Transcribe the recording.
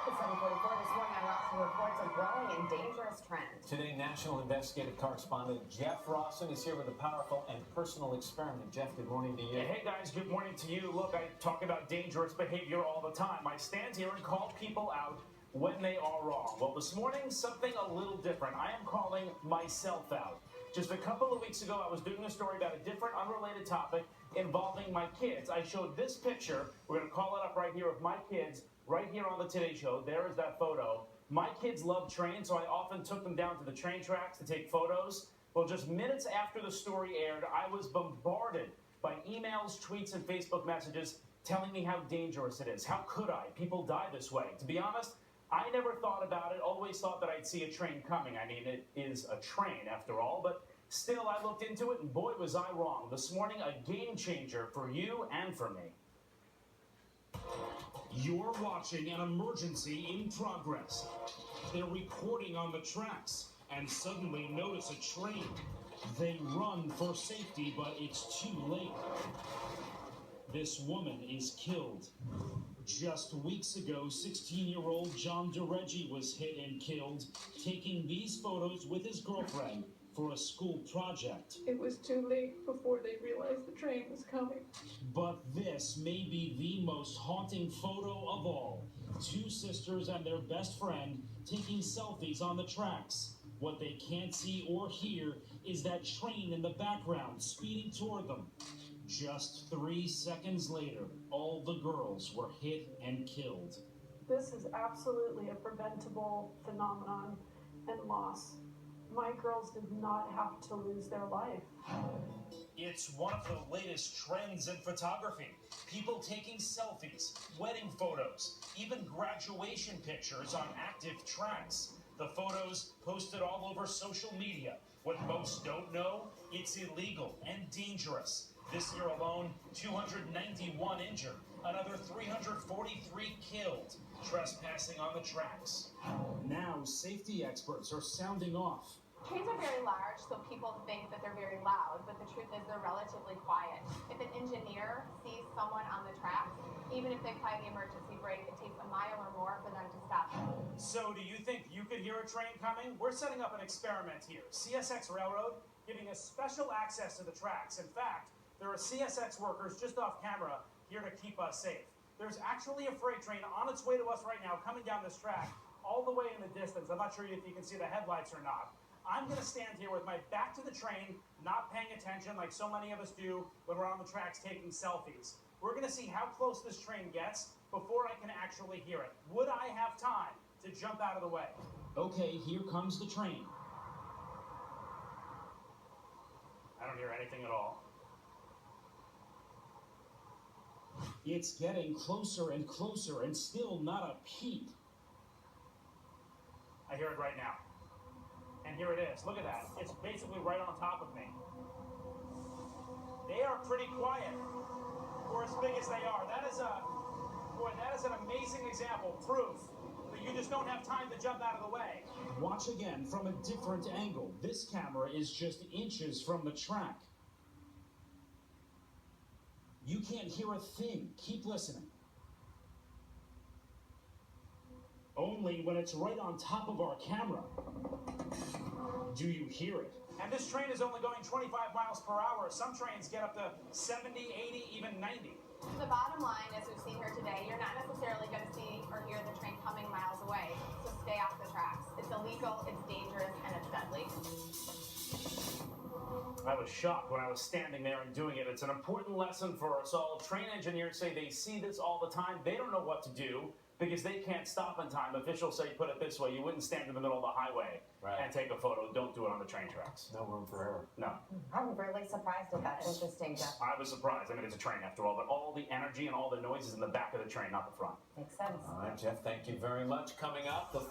At 7:44 this morning, on Rawson reports a growing and dangerous trend. Today, national investigative correspondent Jeff Rawson is here with a powerful and personal experiment. Jeff, good morning to you. Hey guys, good morning to you. Look, I talk about dangerous behavior all the time. I stand here and call people out when they are wrong. Well, this morning, something a little different. I am calling myself out. Just a couple of weeks ago, I was doing a story about a different, unrelated topic involving my kids. I showed this picture. We're going to call it up right here of my kids right here on the Today Show. There is that photo. My kids love trains, so I often took them down to the train tracks to take photos. Well, just minutes after the story aired, I was bombarded by emails, tweets, and Facebook messages telling me how dangerous it is. How could I? People die this way. To be honest, I never thought about it, always thought that I'd see a train coming. I mean, it is a train after all, but still I looked into it and boy was I wrong. This morning, a game changer for you and for me. You're watching an emergency in progress. They're recording on the tracks and suddenly notice a train. They run for safety, but it's too late. This woman is killed. Just weeks ago, 16-year-old John DeReggie was hit and killed, taking these photos with his girlfriend for a school project. It was too late before they realized the train was coming. But this may be the most haunting photo of all. Two sisters and their best friend taking selfies on the tracks. What they can't see or hear is that train in the background speeding toward them. Just 3 seconds later, all the girls were hit and killed. This is absolutely a preventable phenomenon and loss. My girls did not have to lose their life. It's one of the latest trends in photography. People taking selfies, wedding photos, even graduation pictures on active tracks. The photos posted all over social media. What most don't know, it's illegal and dangerous. This year alone, 291 injured, another 343 killed, trespassing on the tracks. Now, safety experts are sounding off. Trains are very large, so people think that they're very loud, but the truth is they're relatively quiet. If an engineer sees someone on the tracks, even if they apply the emergency brake, it takes a mile or more for them to stop. So do you think you could hear a train coming? We're setting up an experiment here. CSX Railroad giving us special access to the tracks. In fact, there are CSX workers just off camera here to keep us safe. There's actually a freight train on its way to us right now, coming down this track, all the way in the distance. I'm not sure if you can see the headlights or not. I'm going to stand here with my back to the train, not paying attention like so many of us do when we're on the tracks taking selfies. We're going to see how close this train gets before I can actually hear it. Would I have time to jump out of the way? Okay, here comes the train. I don't hear anything at all. It's getting closer and closer and still not a peep. I hear it right now. And here it is. Look at that. It's basically right on top of me. They are pretty quiet for as big as they are. That is an amazing example, proof that you just don't have time to jump out of the way. Watch again from a different angle. This camera is just inches from the track. You can't hear a thing. Keep listening. Only when it's right on top of our camera do you hear it. And this train is only going 25 miles per hour. Some trains get up to 70, 80, even 90. The bottom line, as we've seen here today, you're not necessarily going to see or hear the train coming miles away, so stay off the tracks. It's illegal, it's dangerous, and it's deadly. I was shocked when I was standing there and doing it. It's an important lesson for us all. Train engineers say they see this all the time. They don't know what to do because they can't stop in time. Officials say, put it this way, you wouldn't stand in the middle of the highway and take a photo. Don't do it on the train tracks. No room for error. No. I'm really surprised at that. Interesting, Jeff. I was surprised. I mean, it's a train after all, but all the energy and all the noise is in the back of the train, not the front. Makes sense. All right, Jeff, thank you very much. Coming up, the